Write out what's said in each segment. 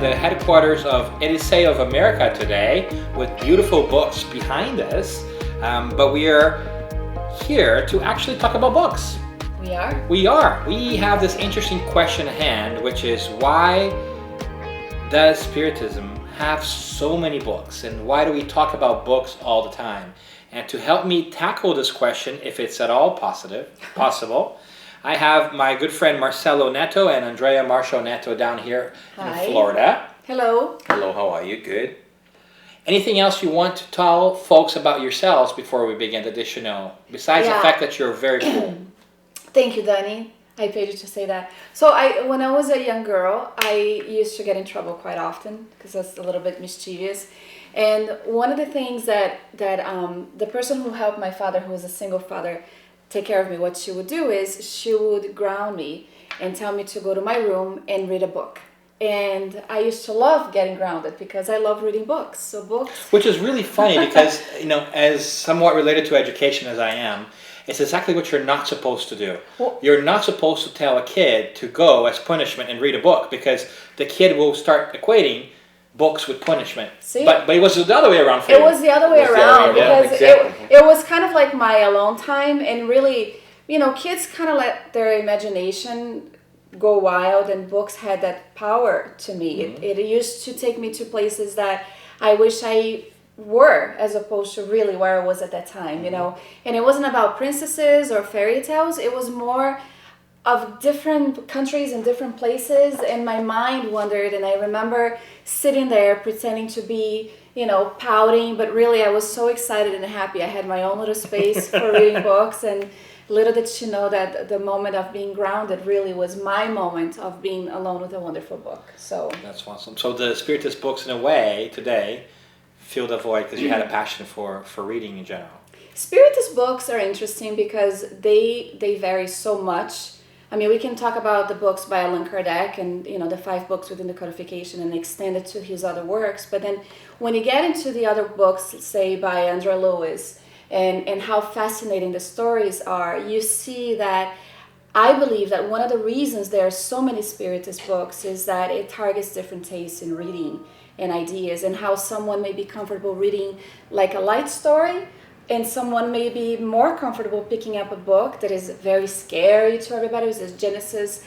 in the headquarters of Edicei of America today with beautiful books behind us. But we are here to actually talk about books. We are? We are. We have this interesting question at hand, which is why does Spiritism have so many books? And why do we talk about books all the time? And to help me tackle this question, if it's at all possible, I have my good friend Marcelo Neto and Andrea Marshall Neto down here in Florida. Hello. Hello, how are you? Good. Anything else you want to tell folks about yourselves before we begin the show? Besides the fact that you're very cool. Thank you, Danny. I paid you to say that. So when I was a young girl, I used to get in trouble quite often because I was a little bit mischievous. And one of the things that the person who helped my father, who was a single father, take care of me, what she would do is she would ground me and tell me to go to my room and read a book. And I used to love getting grounded because I love reading books. So books... Which is really funny because, as somewhat related to education as I am, it's exactly what you're not supposed to do. Well, you're not supposed to tell a kid to go as punishment and read a book because the kid will start equating books with punishment. See? But it was the other way around for you. It was the other way around because it was kind of like my alone time, and really, kids kind of let their imagination go wild, and books had that power to me. Mm-hmm. It used to take me to places that I wish I were, as opposed to really where I was at that time, And it wasn't about princesses or fairy tales. It was more of different countries and different places, and my mind wandered, and I remember sitting there pretending to be, pouting, but really I was so excited and happy. I had my own little space for reading books, and little did she know that the moment of being grounded really was my moment of being alone with a wonderful book. So that's awesome. So the Spiritist books, in a way, today fill the void because you had a passion for reading in general. Spiritist books are interesting because they vary so much. I mean, we can talk about the books by Allan Kardec and, the 5 books within the codification and extend it to his other works. But then when you get into the other books, say by Andrew Lewis, and how fascinating the stories are, you see that I believe that one of the reasons there are so many Spiritist books is that it targets different tastes in reading and ideas, and how someone may be comfortable reading like a light story, and someone may be more comfortable picking up a book that is very scary to everybody, which is Genesis,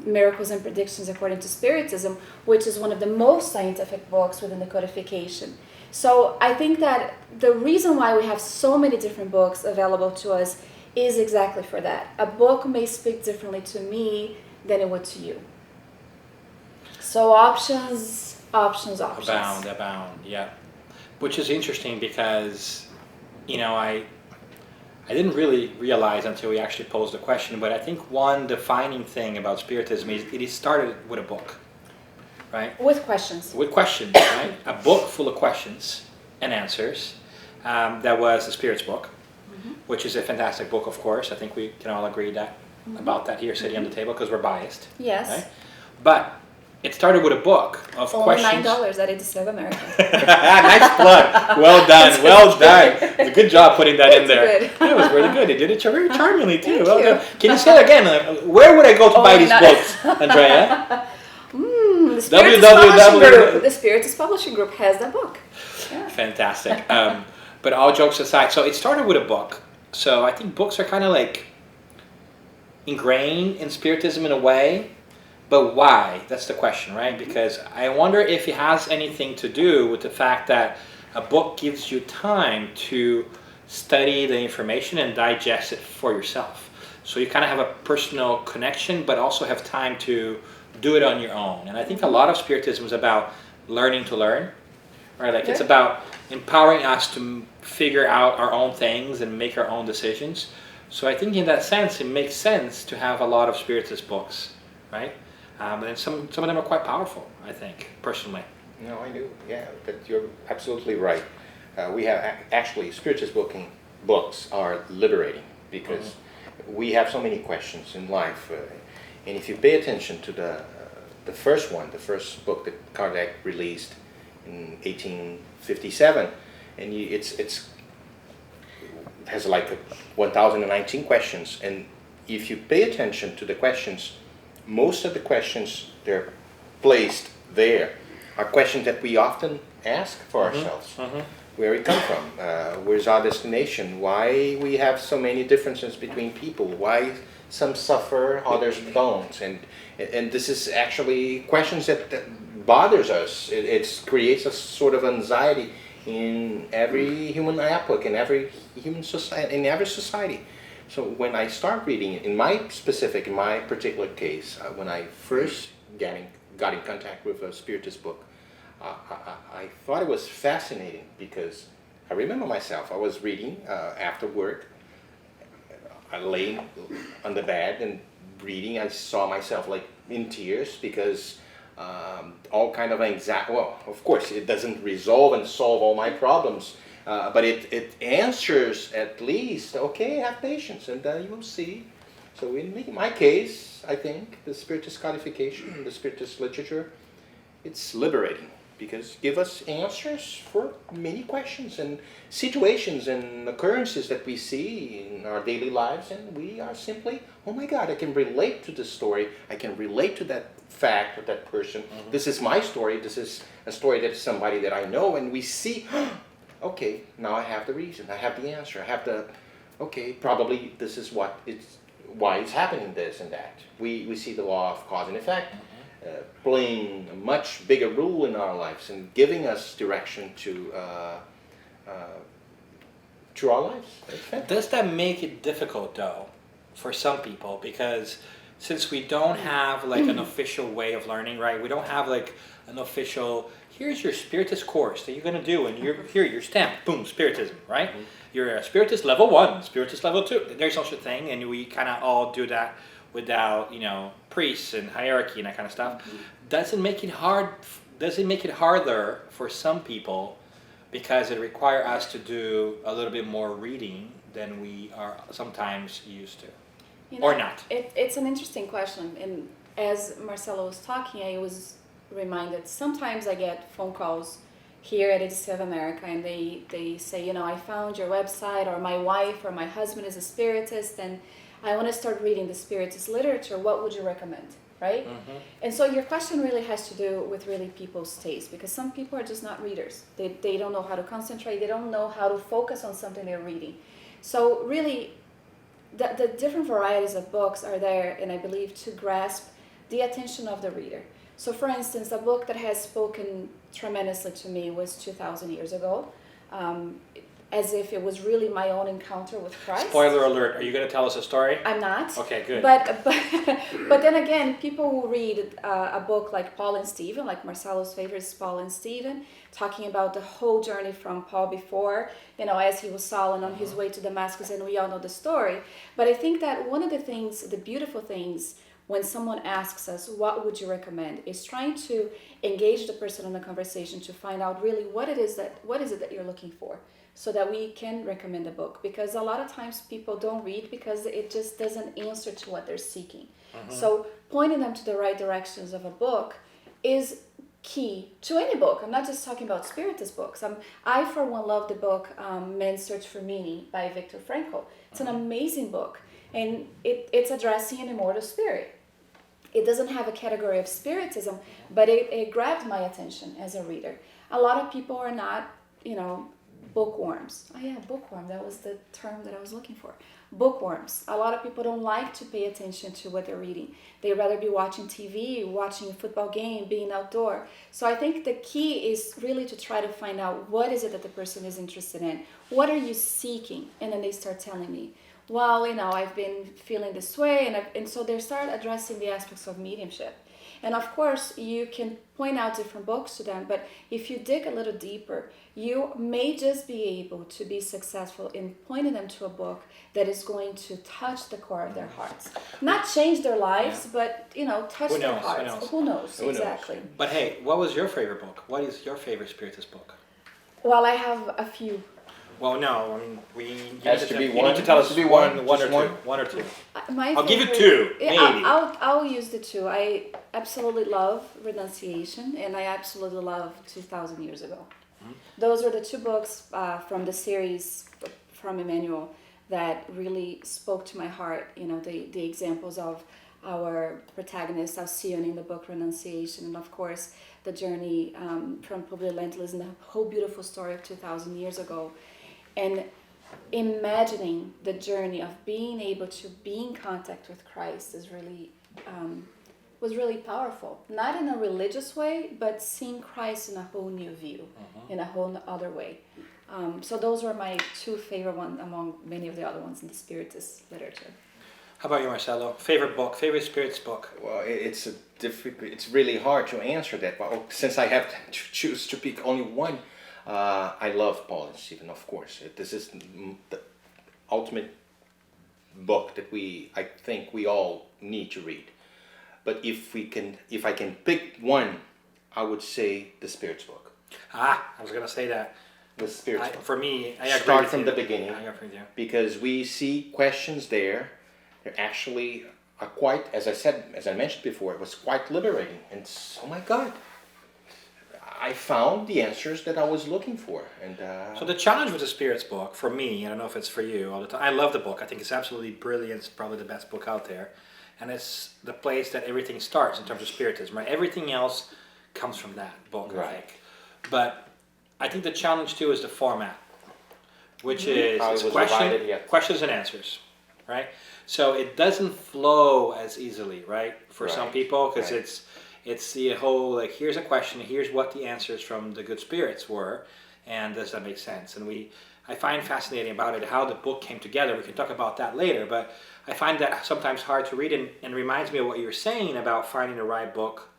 Miracles and Predictions According to Spiritism, which is one of the most scientific books within the codification. So I think that the reason why we have so many different books available to us is exactly for that. A book may speak differently to me than it would to you. So options. Abound, yeah. Which is interesting because... I didn't really realize until we actually posed the question, but I think one defining thing about Spiritism is it started with a book, right? With questions. With questions, right? A book full of questions and answers. That was the Spirit's book, which is a fantastic book, of course. I think we can all agree about that here sitting on the table because we're biased. Yes. Right? But it started with a book of questions. Only $9 at Edicei of America. Nice plug. Well done. Well done. It's a good job putting that in there. Good. That was really good. You did it very charmingly too. Well done. Can you say it again? Where would I go to buy these books, Andrea? The Spiritist Publishing Group has that book. Yeah. Fantastic. But all jokes aside, so it started with a book. So I think books are kind of like ingrained in Spiritism in a way. But why? That's the question, right? Because I wonder if it has anything to do with the fact that a book gives you time to study the information and digest it for yourself. So you kind of have a personal connection, but also have time to do it on your own. And I think a lot of Spiritism is about learning to learn, right? Like it's about empowering us to figure out our own things and make our own decisions. So I think in that sense, it makes sense to have a lot of Spiritist books, right? And some of them are quite powerful, I think, personally. No, I do. Yeah, but you're absolutely right. We have actually Spiritist books are liberating because we have so many questions in life, and if you pay attention to the first book that Kardec released in 1857, and it has like 1,019 questions, and if you pay attention to the questions, most of the questions, they're placed there are questions that we often ask for ourselves. Where we come from, where's our destination, why we have so many differences between people, why some suffer, others don't, and this is actually questions that bothers us. It creates a sort of anxiety in every human epoch, in every human society, in every society. So when I start reading, in my particular case, when I first got in contact with a Spiritist book, I thought it was fascinating because I remember myself. I was reading after work. I lay on the bed and reading. I saw myself like in tears because all kind of anxiety. Well, of course, it doesn't resolve and solve all my problems, but it answers at least. Okay, have patience, and you will see. So in my case, I think the Spiritist codification, the Spiritist literature, it's liberating. Because give us answers for many questions and situations and occurrences that we see in our daily lives, and we are simply, oh my God, I can relate to this story, I can relate to that fact or that person. This is my story, this is a story that is somebody that I know, and we see, okay, now I have the reason, I have the answer, I have the, okay, probably this is why it's happening this and that. We see the law of cause and effect. Playing a much bigger role in our lives and giving us direction to our lives. Does that make it difficult though for some people? Because since we don't have like an official way of learning, right? We don't have like an official, here's your Spiritist course that you're going to do, and here your stamp, boom, Spiritism, right? You're a Spiritist level 1, Spiritist level 2. There's no such thing, and we kind of all do that without, priests and hierarchy and that kind of stuff. Does it make it harder for some people because it requires us to do a little bit more reading than we are sometimes used to? Or not? It's an interesting question. And as Marcelo was talking, I was reminded, sometimes I get phone calls here at Edicei of America, and they say, I found your website, or my wife or my husband is a Spiritist, and I want to start reading the Spiritist literature. What would you recommend, right? And so your question really has to do with really people's taste, because some people are just not readers. They don't know how to concentrate. They don't know how to focus on something they're reading. So really, the different varieties of books are there, and I believe, to grasp the attention of the reader. So for instance, a book that has spoken tremendously to me was 2,000 years ago. As if it was really my own encounter with Christ. Spoiler alert, are you going to tell us a story? I'm not. Okay, good. But then again, people will read a book like Paul and Stephen, like Marcelo's favorite is Paul and Stephen, talking about the whole journey from Paul before, as he was Saul and on his way to Damascus, and we all know the story. But I think that one of the beautiful things when someone asks us, what would you recommend, is trying to engage the person in the conversation to find out really what is it that you're looking for, so that we can recommend a book. Because a lot of times people don't read because it just doesn't answer to what they're seeking. So pointing them to the right directions of a book is key to any book. I'm not just talking about Spiritist books. I for one love the book Man's Search for Meaning by Viktor Frankl. It's an amazing book, and it's addressing an immortal spirit. It doesn't have a category of Spiritism, but it grabbed my attention as a reader. A lot of people are not, bookworms. Oh yeah, bookworm, that was the term that I was looking for. Bookworms. A lot of people don't like to pay attention to what they're reading. They'd rather be watching TV, watching a football game, being outdoor. So I think the key is really to try to find out what is it that the person is interested in. What are you seeking? And then they start telling me, well, I've been feeling this way, and so they start addressing the aspects of mediumship. And of course, you can point out different books to them, but if you dig a little deeper, you may just be able to be successful in pointing them to a book that is going to touch the core of their hearts. Not change their lives, but, touch their hearts. Who knows? Exactly. But hey, what was your favorite book? What is your favorite Spiritist book? Well, I have a few. Well, no, you need to tell us one or two. I'll give you two, maybe. I'll use the two. I absolutely love Renunciation, and I absolutely love 2,000 Years Ago. Those are the two books from the series from Emmanuel that really spoke to my heart. The examples of our protagonist Alcyone in the book Renunciation, and of course the journey from Publius Lentulus and the whole beautiful story of 2,000 years ago. And imagining the journey of being able to be in contact with Christ is really was really powerful. Not in a religious way, but seeing Christ in a whole new view, in a whole other way. So those were my two favorite ones among many of the other ones in the Spiritist literature. How about you, Marcelo? Favorite book, favorite Spirit's book? Well, it's really hard to answer that, but since I have to choose to pick only one, I love Paul and Stephen, of course. This is the ultimate book that I think we all need to read. But if I can pick one, I would say the Spirit's book. I was going to say that. The Spirit's book. For me, I agree Start with from you. the beginning. I agree with you. Because we see questions there. They're actually quite, as I mentioned before, it was quite liberating. And oh my God, I found the answers that I was looking for. And so the challenge with the Spirit's book, for me, I don't know if it's for you all the time. I love the book. I think it's absolutely brilliant. It's probably the best book out there. And it's the place that everything starts in terms of Spiritism, right? Everything else comes from that book, Right. I think. But I think the challenge too is the format, which is How it it's was divided, yeah. questions and answers, right? So it doesn't flow as easily, right? For some Right. people, because Right. it's the whole, like, here's a question, here's what the answers from the good spirits were, and does that make sense? And I find fascinating about it how the book came together. We can talk about that later, but I find that sometimes hard to read, and reminds me of what you were saying about finding the right book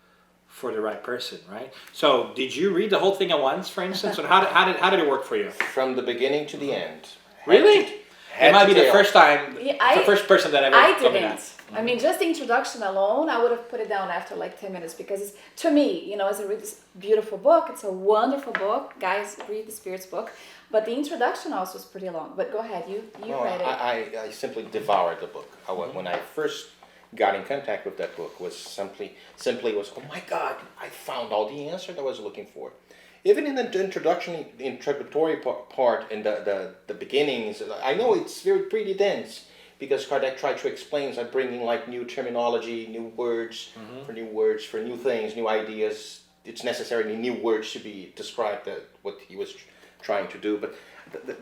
for the right person, right? So did you read the whole thing at once, for instance? Or how did it work for you? from the beginning to the end. Really? It might be the first time, Yeah, the first person that ever I told me didn't. that. I mean, just the introduction alone, I would have put it down after like 10 minutes because it's, to me, as I read this beautiful book, it's a wonderful book. Guys, read the Spirit's book. But the introduction also is pretty long. But go ahead, you read it. I simply devoured the book. When I first got in contact with that book was simply was, oh my God, I found all the answers I was looking for. Even in the introductory part in the beginnings, I know it's pretty dense because Kardec tried to explain by bringing like new terminology, new words, for new things, new ideas. It's necessarily new words to be described what he was trying to do, but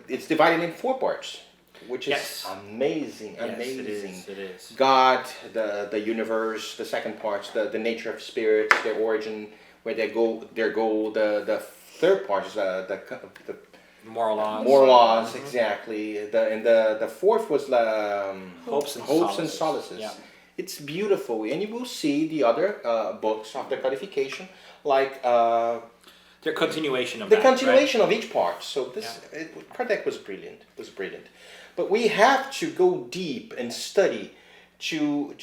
it's divided in 4 parts, which is amazing. Yes, it is. God, the universe, the second part, the nature of spirits, their origin, where they go, their goal. The third part is the Moral laws. moral laws, exactly. And the fourth was Hopes and solaces. Yeah. It's beautiful, and you will see the other books of the codification, like The continuation of the that, continuation of each part. So Kardec was brilliant. But we have to go deep and study to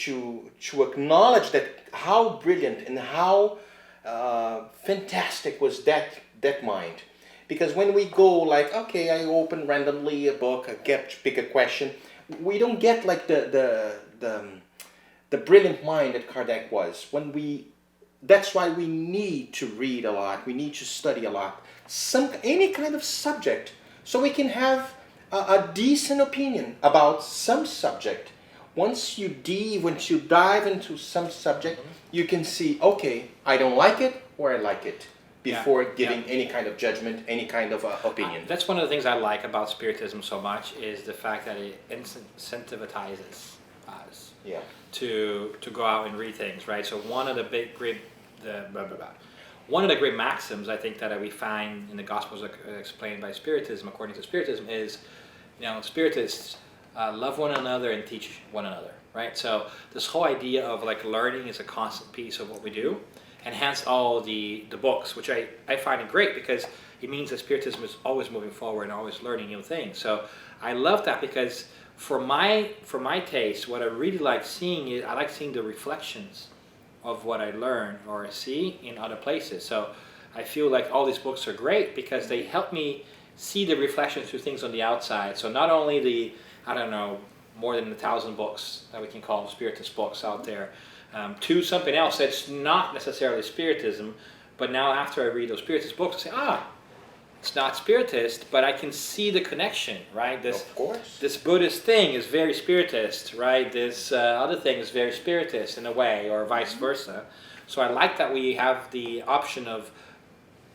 acknowledge that how brilliant and how fantastic was that mind. Because when we go like, okay, I open randomly a book, I pick a question, we don't get like the brilliant mind that Kardec was. That's why we need to read a lot. We need to study a lot. Any kind of subject, so we can have a decent opinion about some subject. Once you dive into some subject, you can see, okay, I don't like it or I like it, before giving any kind of judgment, any kind of opinion. That's one of the things I like about Spiritism so much, is the fact that it incentivizes us to go out and read things, right? So one of the great maxims I think that we find in the Gospels explained by Spiritism, according to Spiritism, is, Spiritists love one another and teach one another, right? So this whole idea of like learning is a constant piece of what we do, and hence all the books, which I find it great because it means that Spiritism is always moving forward and always learning new things. So I love that because for my taste, what I really like seeing is I like seeing the reflections of what I learn or see in other places. So I feel like all these books are great because they help me see the reflections through things on the outside. So not only more than 1,000 books that we can call Spiritist books out there, to something else that's not necessarily Spiritism, but now after I read those Spiritist books, I say, it's not Spiritist, but I can see the connection, right? Of course. This Buddhist thing is very Spiritist, right? This other thing is very Spiritist in a way, or vice versa. So I like that we have the option of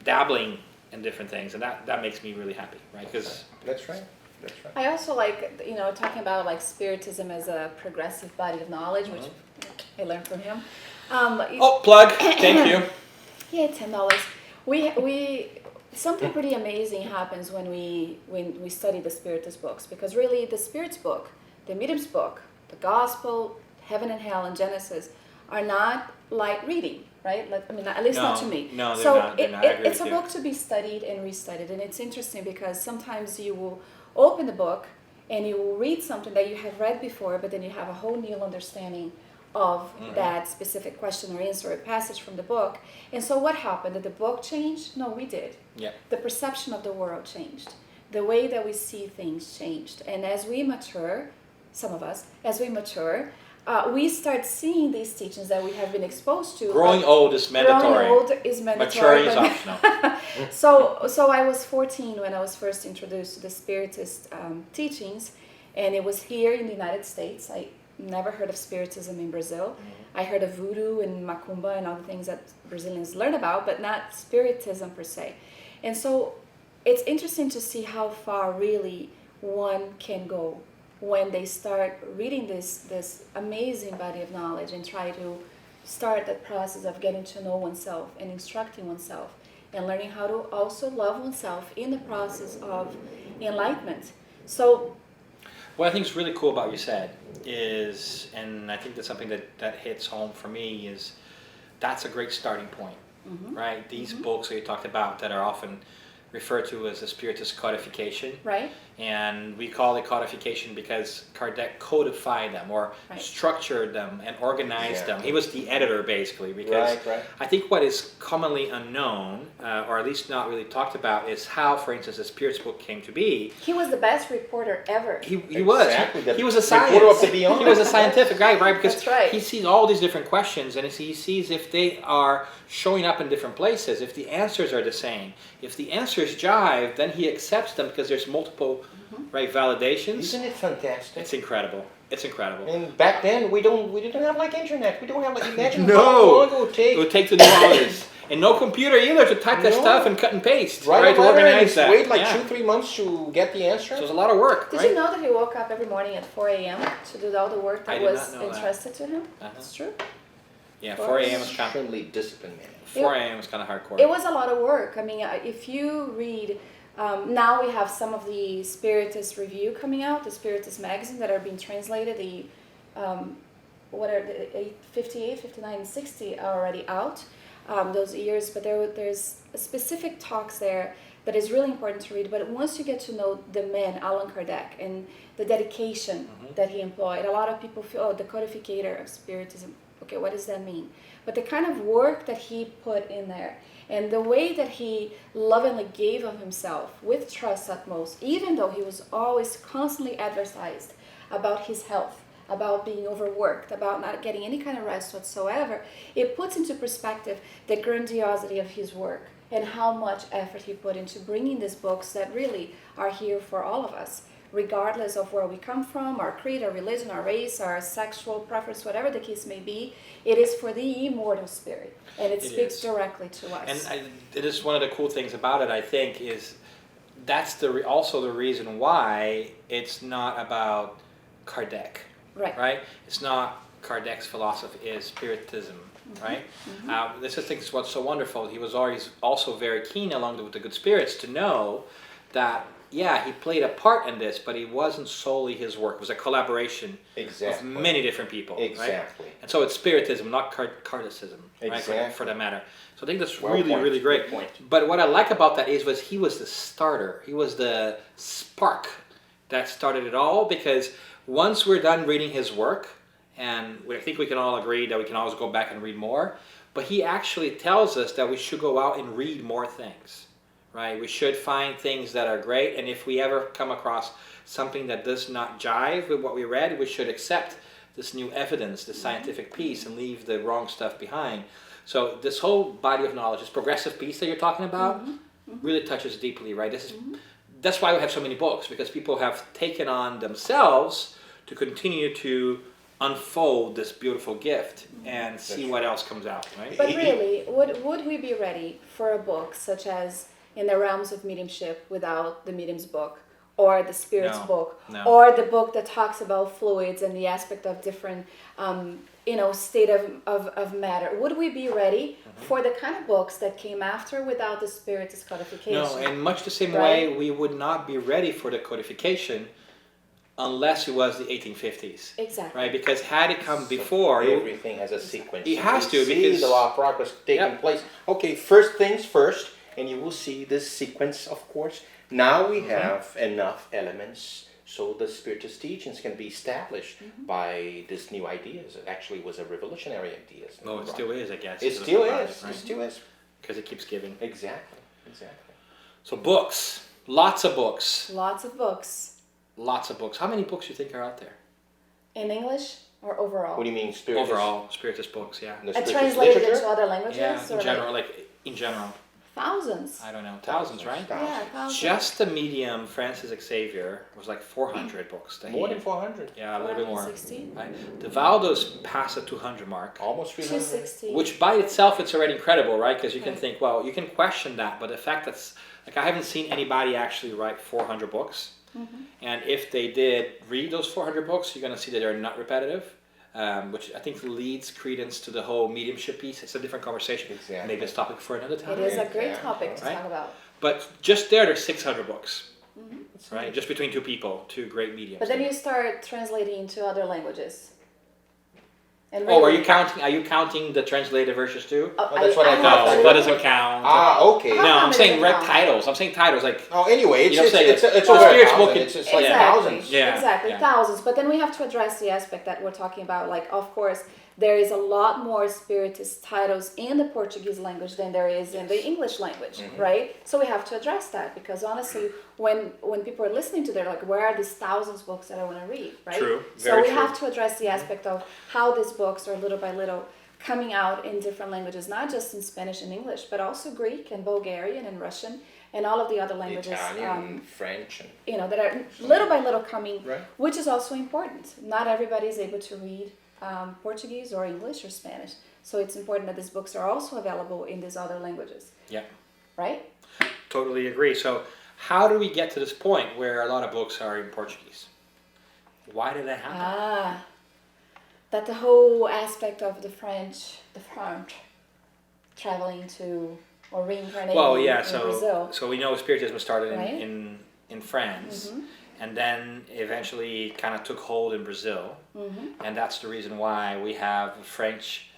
dabbling in different things, and that makes me really happy, right? Because That's right. That's right. I also like, talking about like Spiritism as a progressive body of knowledge, which I learned from him. plug. Thank you. Yeah, $10. We something pretty amazing happens when we study the Spiritist books, because really the Spirit's book, the Medium's book, the Gospel, Heaven and Hell, and Genesis are not light reading, right? Like, I mean, at least not to me. No, they're so not. They're not. I agree it's a with you. book to be studied and restudied, and it's interesting because sometimes you will open the book and you will read something that you have read before, but then you have a whole new understanding of that specific question or answer or passage from the book. And so what happened? Did the book change? No, we did. Yeah. The perception of the world changed. The way that we see things changed. And as we mature, some of us, as we mature, we start seeing these teachings that we have been exposed to. Growing old is mandatory. Growing old is Maturing mandatory. is optional. So I was 14 when I was first introduced to the Spiritist teachings, and it was here in the United States. I never heard of Spiritism in Brazil. I heard of voodoo and macumba and all the things that Brazilians learn about, but not Spiritism per se. And so it's interesting to see how far really one can go when they start reading this amazing body of knowledge and try to start that process of getting to know oneself and instructing oneself and learning how to also love oneself in the process of enlightenment. So what I think is really cool about what you said is, and I think that's something that hits home for me, is that's a great starting point, right? These books that you talked about that are often referred to as a Spiritist codification. right? And we call it codification because Kardec codified them or structured them and organized them. He was the editor basically, because I think what is commonly unknown, or at least not really talked about, is how, for instance, the Spirit's book came to be. He was the best reporter ever. He Exactly. was. He was a scientist. Reporter of the beyond. He was a scientific guy, right? Because That's right. he sees all these different questions, and he sees if they are showing up in different places, if the answers are the same. If the answers jive, then he accepts them because there's multiple validations. Isn't it fantastic? It's incredible. It's incredible. And back then we didn't have like internet. We don't have like imagine No. how long it would take. It would take to do all this. And no computer either to type that No. stuff and cut and paste. Right, To organize that. wait like Yeah. 2-3 months to get the answer. So it's a lot of work, Did right? you know that he woke up every morning at 4 a.m. to do all the work I that did was not know that. entrusted to him? Uh-huh. It's true. Yeah, 4 a.m. is kind of Extremely disciplined man. 4 a.m. is kind of hardcore. It was a lot of work. I mean, if you read, now we have some of the Spiritist review coming out, the Spiritist magazine that are being translated. The what are the 58, 59, and 60 are already out. Those years, but there's specific talks there that is really important to read. But once you get to know the man, Allan Kardec, and the dedication that he employed, a lot of people feel, oh, the codificator of Spiritism. Okay, what does that mean? But the kind of work that he put in there, and the way that he lovingly gave of himself with trust utmost, even though he was always constantly advertised about his health, about being overworked, about not getting any kind of rest whatsoever, it puts into perspective the grandiosity of his work and how much effort he put into bringing these books that really are here for all of us, regardless of where we come from, our creed, our religion, our race, our sexual preference, whatever the case may be. It is for the immortal spirit, and it speaks directly to us. And it is one of the cool things about it, I think, is that's also the reason why it's not about Kardec. Right? It's not Kardec's philosophy, is Spiritism, right? This is, I think, is what's so wonderful. He was always also very keen, along with the good spirits, to know that, yeah, he played a part in this, but it wasn't solely his work. It was a collaboration of many different people, right? And so it's Spiritism, not Kardecism, right? For that matter. So I think that's really great. But what I like about that was he was the starter. He was the spark that started it all, because once we're done reading his work, and I think we can all agree that we can always go back and read more, but he actually tells us that we should go out and read more things, right? We should find things that are great, and if we ever come across something that does not jive with what we read, we should accept this new evidence, this scientific piece, and leave the wrong stuff behind. So this whole body of knowledge, this progressive piece that you're talking about, really touches deeply, right? That's why we have so many books, because people have taken on themselves to continue to unfold this beautiful gift and see what else comes out, right? But really, would we be ready for a book such as In the Realms of Mediumship without the Medium's book, or the Spirit's book, or the book that talks about fluids and the aspect of different, state of matter? Would we be ready for the kind of books that came after without the Spiritist codification? No, in much the same way, we would not be ready for the codification unless it was the 1850s. Exactly. Right? Because had it come before... Everything has a sequence. It has to, see because... the law of progress taking place. Okay, first things first, and you will see this sequence, of course. Now we have enough elements so the Spiritist teachings can be established by this new ideas. It actually was a revolutionary idea. No, it still is, I guess. It still is. Right? It still is. Because it keeps giving. Exactly. So books. Lots of books. Lots of books. Lots of books. How many books do you think are out there? In English or overall? What do you mean, Spiritist? Overall, Spiritist books, yeah. Translated into other languages? Yeah, in general. Thousands. I don't know, thousands, right? Yeah, thousands. Just the medium, Francis Xavier, was like 400 books. More than 400. Yeah, a little bit more. 460. Right? The Valdos passed the 200 mark. Almost 300. 260. Which by itself, it's already incredible, right? Because you can think, well, you can question that, but the fact that's, like, I haven't seen anybody actually write 400 books. And if they did read those 400 books, you're going to see that they're not repetitive, which I think leads credence to the whole mediumship piece. It's a different conversation. Exactly. Maybe it's a topic for another time. It is a great topic to talk about. But just there's 600 books, right? Just between two people, two great mediums. But then you start translating into other languages. And are you counting the translated versions too? That's what I No, thought. that doesn't count. Okay. No, I'm saying titles. I'm saying titles like. Oh, anyway, it's Spirit's over book. It's like exactly. thousands. Yeah. Exactly, yeah. thousands. But then we have to address the aspect that we're talking about. Like, of course, there is a lot more Spiritist titles in the Portuguese language than there is in the English language, right? So we have to address that, because honestly, when people are listening to, they're like, where are these thousands of books that I want to read, right? True. So we have to address the aspect of how these books are little by little coming out in different languages, not just in Spanish and English, but also Greek and Bulgarian and Russian and all of the other languages. Italian, French. And that are little by little coming, right. which is also important. Not everybody is able to read Portuguese or English or Spanish. So it's important that these books are also available in these other languages. Yeah. Right? Totally agree. So how do we get to this point where a lot of books are in Portuguese? Why did that happen? That the whole aspect of the French traveling to or reincarnating in Brazil. So we know Spiritism started Right? in France. And then eventually kind of took hold in Brazil. And that's the reason why we have a French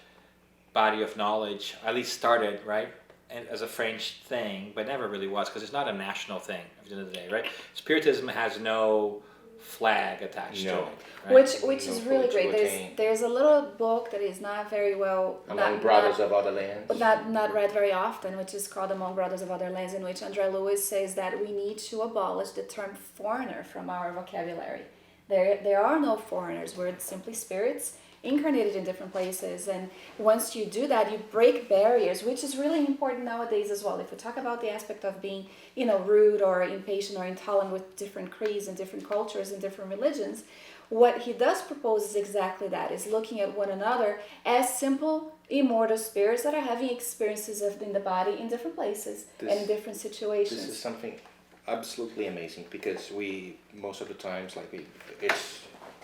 body of knowledge, at least started, right, and as a French thing, but never really was, because it's not a national thing at the end of the day, right? Spiritism has no flag attached to it. Right? Which is really great. There's a little book that is not very well... Among Brothers of Other Lands. Not read very often, which is called Among Brothers of Other Lands, in which André Luiz says that we need to abolish the term foreigner from our vocabulary. There are no foreigners. We're simply spirits incarnated in different places, and once you do that, you break barriers, which is really important nowadays as well. If we talk about the aspect of being, rude or impatient or intolerant with different creeds and different cultures and different religions, what he does propose is exactly that, is looking at one another as simple, immortal spirits that are having experiences in the body in different places and in different situations. This is something absolutely amazing, because we, most of the times,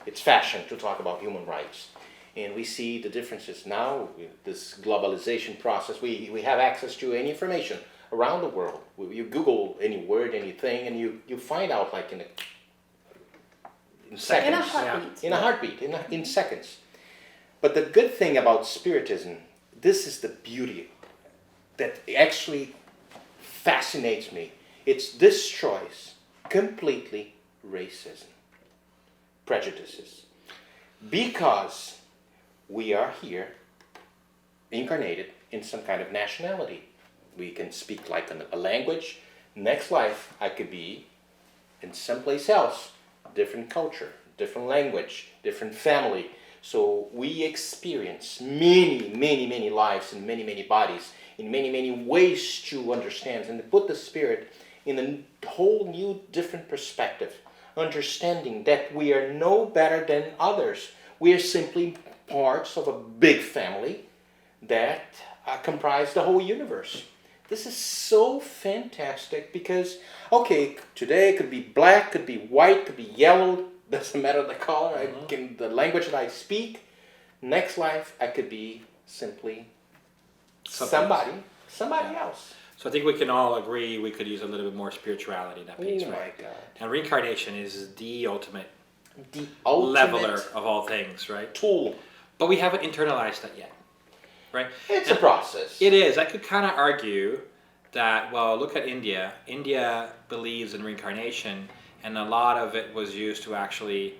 it's fashion to talk about human rights. And we see the differences now with this globalization process. We have access to any information around the world. You Google any word, anything, and you find out like in seconds. In a heartbeat. In a heartbeat, in seconds. But the good thing about Spiritism, this is the beauty that actually fascinates me. It destroys completely racism, prejudices, because we are here incarnated in some kind of nationality. We can speak like a language. Next life, I could be in someplace else, different culture, different language, different family. So we experience many, many, many lives and many, many bodies in many, many ways to understand and to put the spirit in a whole new, different perspective, understanding that we are no better than others. We are simply parts of a big family that comprise the whole universe. This is so fantastic because, okay, today it could be black, could be white, could be yellow, doesn't matter the color, the language that I speak. Next life, I could be simply somebody else. So I think we can all agree we could use a little bit more spirituality in that piece, Oh right? my God. And reincarnation is the ultimate Ultimate leveler of all things, right? tool. But we haven't internalized that yet, right? It's a process. It is. I could kind of argue that, well, look at India. India believes in reincarnation, and a lot of it was used to actually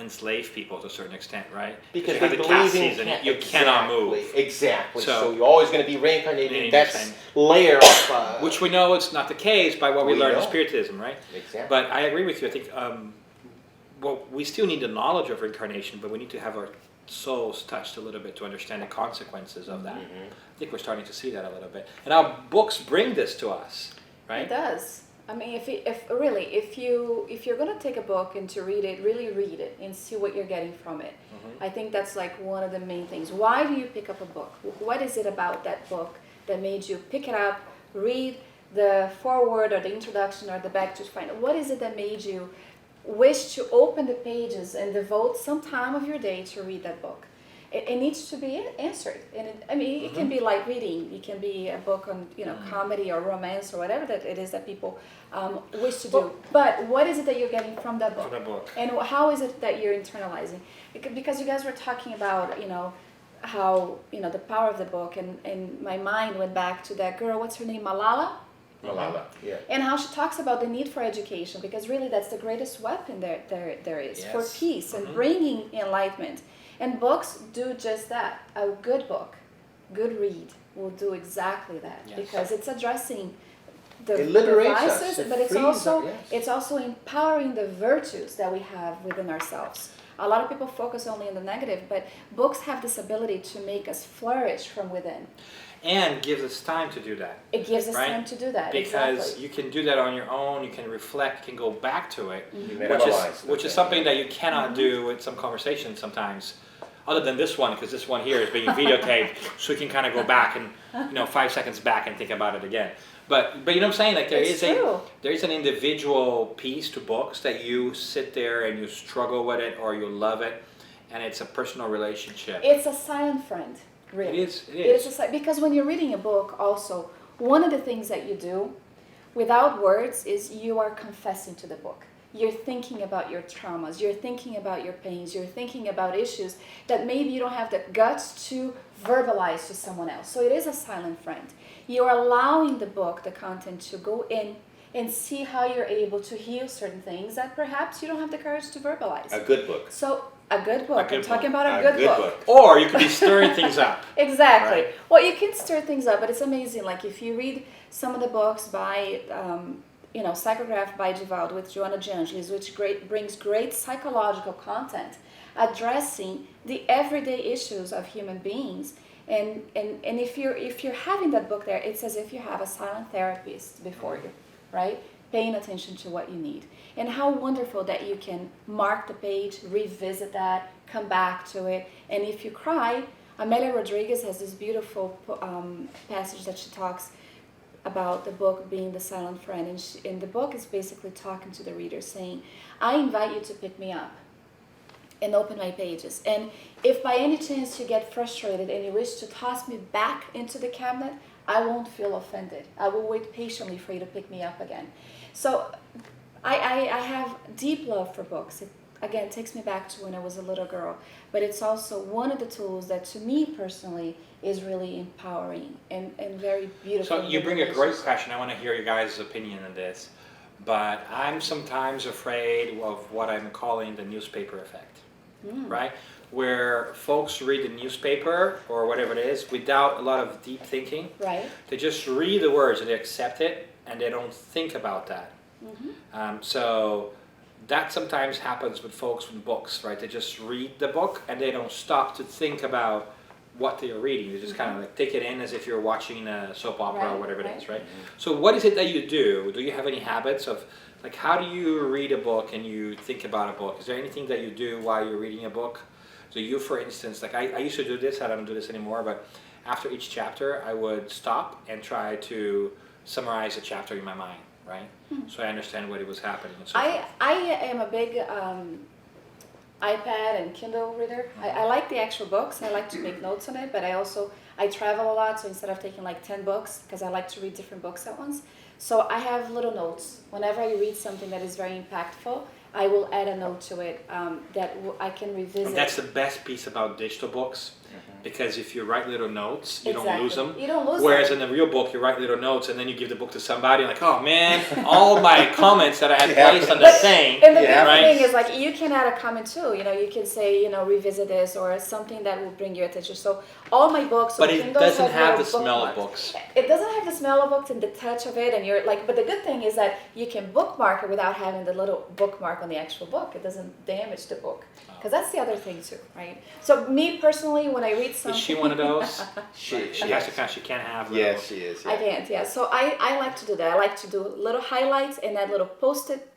enslave people to a certain extent, right? Because you they have the believe caste in season, you cannot move. Exactly. So- So you're always going to be reincarnated in that Same. layer of... Which we know it's not the case by what we We learned in know. Spiritism, right? Exactly. But I agree with you. I think, well, we still need the knowledge of reincarnation, but we need to have our souls touched a little bit to understand the consequences of that. I think we're starting to see that a little bit. And our books bring this to us, right? It does. I mean, if you're gonna take a book and to read it, really read it and see what you're getting from it. I think that's like one of the main things. Why do you pick up a book? What is it about that book that made you pick it up, read the foreword or the introduction or the back to find out what is it that made you wish to open the pages and devote some time of your day to read that book? It needs to be answered, and it can be light reading. It can be a book on comedy or romance or whatever that it is that people wish to do. But what is it that you're getting from that book? From that book. And how is it that you're internalizing? Because you guys were talking about how the power of the book, and my mind went back to that girl. What's her name? Malala. Malala, yeah. And how she talks about the need for education, because really that's the greatest weapon there is for Yes. peace and bringing enlightenment. And books do just that. A good book, good read, will do exactly that, Yes. because it's addressing the It liberates vices, us. It but it's frees also us, yes. it's also empowering the virtues that we have within ourselves. A lot of people focus only on the negative, but books have this ability to make us flourish from within. And gives us time to do that. It gives us Right? time to do that. Because exactly. you can do that on your own, you can reflect, you can go back to it, You which metabolize is the something thing. that you cannot do with some conversations sometimes, other than this one, because this one here is being videotaped, so you can kind of go back and 5 seconds back and think about it again. But you know what I'm saying? Like It's true. there is an individual piece to books that you sit there and you struggle with it or you love it, and it's a personal relationship. It's a silent friend, really. It is. It is because when you're reading a book, also, one of the things that you do without words is you are confessing to the book. You're thinking about your traumas, you're thinking about your pains, you're thinking about issues that maybe you don't have the guts to verbalize to someone else. So it is a silent friend. You're allowing the book, the content, to go in and see how you're able to heal certain things that perhaps you don't have the courage to verbalize. A good book. So a good book. good I'm talking book. about a good book. Or you could be stirring things up. Exactly. Right. Well, you can stir things up, but it's amazing. Like if you read some of the books by, Psychograph by Divaldo with Joanna de Angelis, which brings great psychological content, addressing the everyday issues of human beings. And if you're having that book there, it's as if you have a silent therapist before you, right? Paying attention to what you need. And how wonderful that you can mark the page, revisit that, come back to it. And if you cry, Amelia Rodriguez has this beautiful passage that she talks about the book being the silent friend. And the book is basically talking to the reader saying, I invite you to pick me up and open my pages. And if by any chance you get frustrated and you wish to toss me back into the cabinet, I won't feel offended. I will wait patiently for you to pick me up again. So I have deep love for books. It, again, takes me back to when I was a little girl. But it's also one of the tools that, to me personally, is really empowering and very beautiful. So you bring a great question. I want to hear your guys' opinion on this. But I'm sometimes afraid of what I'm calling the newspaper effect, right? Where folks read the newspaper or whatever it is without a lot of deep thinking. Right. They just read the words and they accept it and they don't think about that. So that sometimes happens with folks with books, right? They just read the book and they don't stop to think about what they are reading. You just kind of like take it in as if you're watching a soap opera or whatever it is, right? Mm-hmm. So what is it that you do? Do you have any habits of, like, how do you read a book and you think about a book? Is there anything that you do while you're reading a book? So you, for instance, like I used to do this, I don't do this anymore, but after each chapter, I would stop and try to summarize the chapter in my mind, right? So I understand what it was happening and so forth. I am a big iPad and Kindle reader. I like the actual books. I like to make notes on it, but I travel a lot, so instead of taking like 10 books, because I like to read different books at once, so I have little notes. Whenever I read something that is very impactful, I will add a note to it that I can revisit. And that's the best piece about digital books, because if you write little notes, you don't lose them. You don't lose Whereas them. in a real book, you write little notes and then you give the book to somebody, like, oh man, all my comments that I had placed on the thing. And the big right? thing is, like, you can add a comment too. You know, you can say, you know, revisit this or something that will bring your attention. So all my books, But it doesn't have the little smell of bookmarks. books. It doesn't have the smell of books and the touch of it, and you're like. But the good thing is that you can bookmark it without having the little bookmark on the actual book. It doesn't damage the book, because that's the other thing too, right? So me personally, when I read something, Is she one of those? She has to she can't have little. Yes, she is. I can't, yeah. So I like to do that. I like to do little highlights and add little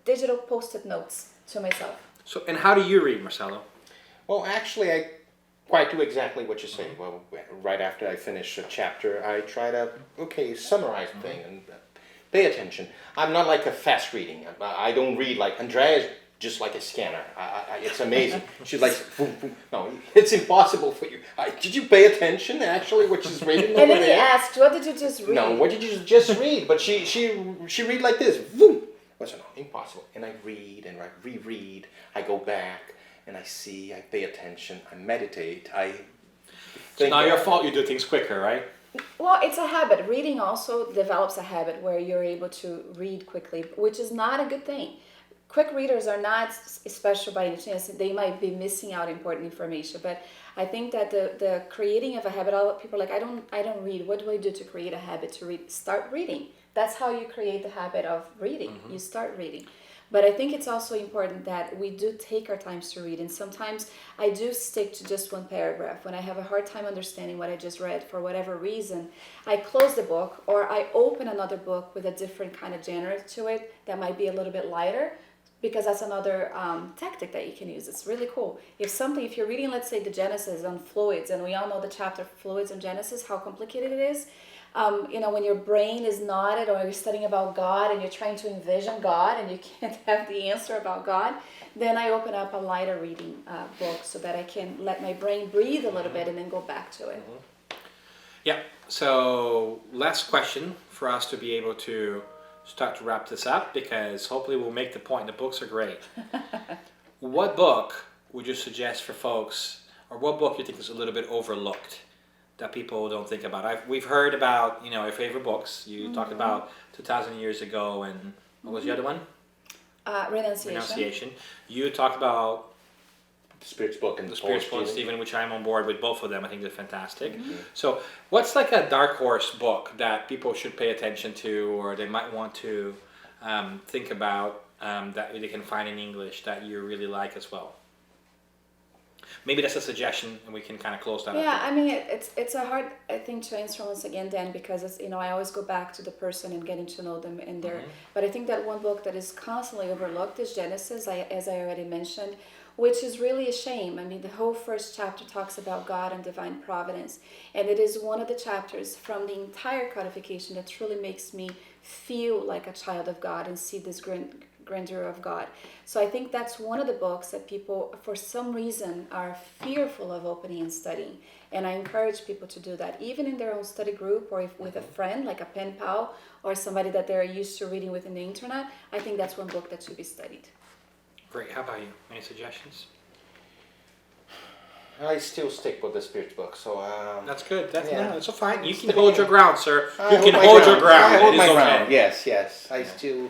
digital post-it notes to myself. So, and how do you read, Marcelo? Well, actually, I quite do exactly what you say. Well, right after I finish a chapter, I try to, summarize the thing and pay attention. I'm not like a fast reading. I don't read like Andrea is just like a scanner. It's amazing. She's like, boom, boom. No, it's impossible for you. Did you pay attention, actually, what she's reading over And then he there? asked, what did you just read? No, what did you just read? But she read like this. Boom. I said, no, impossible. And I read and I reread. I go back and I see, I pay attention, I meditate, So now your fault you do things quicker, right? Well, it's a habit. Reading also develops a habit where you're able to read quickly, which is not a good thing. Quick readers are not special by any chance. They might be missing out important information, but I think that the creating of a habit, all people are like, I don't read. What do I do to create a habit to read? Start reading. That's how you create the habit of reading. You start reading. But I think it's also important that we do take our times to read. And sometimes I do stick to just one paragraph. When I have a hard time understanding what I just read for whatever reason, I close the book or I open another book with a different kind of genre to it that might be a little bit lighter, because that's another tactic that you can use. It's really cool. If you're reading, let's say, the Genesis on fluids, and we all know the chapter Fluids and Genesis, how complicated it is. When your brain is knotted or you're studying about God and you're trying to envision God and you can't have the answer about God, then I open up a lighter reading book so that I can let my brain breathe a little bit and then go back to it. Yeah, so last question for us to be able to start to wrap this up, because hopefully we'll make the point. The books are great. What book would you suggest for folks, or what book you think is a little bit overlooked that people don't think about? We've heard about, your favorite books. You talked about 2,000 years ago, and what was the other one? Renunciation. You talked about The Spirit's book and the Spiritist Paul Stephen, which I'm on board with both of them. I think they're fantastic. So what's like a dark horse book that people should pay attention to, or they might want to think about, that they can find in English that you really like as well? Maybe that's a suggestion, and we can kind of close that up. Yeah, I mean, it's a hard thing to answer once again, Dan, because it's, I always go back to the person and getting to know them and their. But I think that one book that is constantly overlooked is Genesis, as I already mentioned, which is really a shame. I mean, the whole first chapter talks about God and divine providence, and it is one of the chapters from the entire codification that truly makes me feel like a child of God and see this grandeur of God. So I think that's one of the books that people, for some reason, are fearful of opening and studying. And I encourage people to do that, even in their own study group or if with a friend, like a pen pal or somebody that they're used to reading with in the internet. I think that's one book that should be studied. Great. How about you? Any suggestions? I still stick with the Spirit's book, so... That's good. That's yeah. fine. You can hold your ground, sir. I You hold can my hold ground. your ground. I hold It my is ground. okay. Yes. I still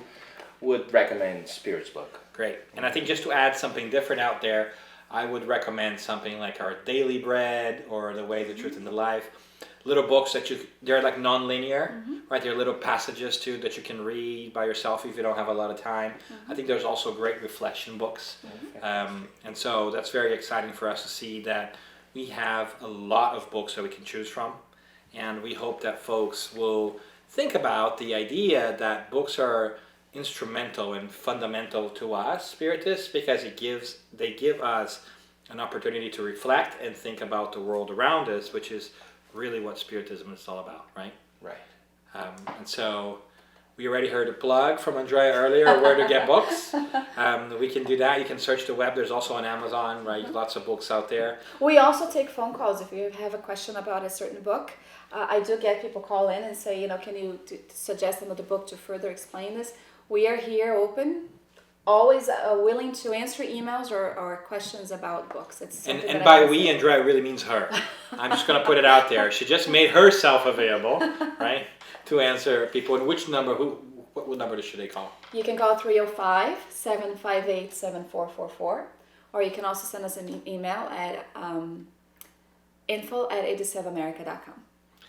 would recommend Spirit's book. Great. And I think just to add something different out there, I would recommend something like Our Daily Bread or The Way, the Truth, and the Life. Little books that they're like non-linear, right? They're little passages too that you can read by yourself if you don't have a lot of time. I think there's also great reflection books. And so that's very exciting for us to see that we have a lot of books that we can choose from, and we hope that folks will think about the idea that books are instrumental and fundamental to us Spiritists, because they give us an opportunity to reflect and think about the world around us, which is really what Spiritism is all about, right? Right. And so we already heard a plug from Andrea earlier where to get books. We can do that. You can search the web. There's also on Amazon, right? Lots of books out there. We also take phone calls if you have a question about a certain book. I do get people call in and say, can you suggest another book to further explain this? We are here open, always willing to answer emails or questions about books. It's and by we, Andrea really means her. I'm just going to put it out there. She just made herself available, right, to answer people. And which number, what number should they call? You can call 305-758-7444, or you can also send us an email at info@ediceiofamerica.com.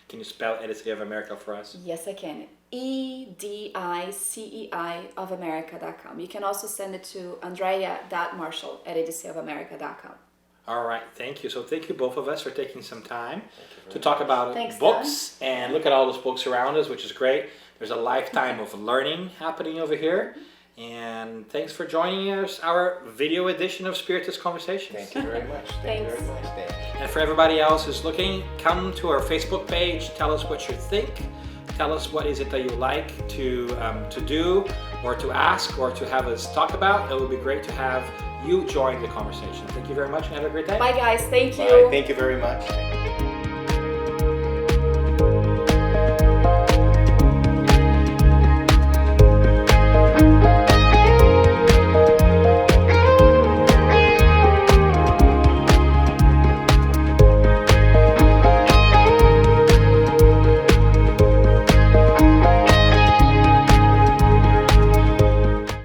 Can you spell Edicei of America for us? Yes, I can. EDICEI of America.com. You can also send it to andrea.marshall@ediceiofamerica.com. All right, thank you. So thank you both of us for taking some time to talk about books and look at all those books around us, which is great. There's a lifetime of learning happening over here. And thanks for joining us, our video edition of Spiritist Conversations. Thank you very much. Thank you very much. Thank you. And for everybody else who's looking, come to our Facebook page. Tell us what you think. Tell us what is it that you like to do or to ask or to have us talk about. It would be great to have you join the conversation. Thank you very much and have a great day. Bye guys. Thank you. Bye. Thank you very much.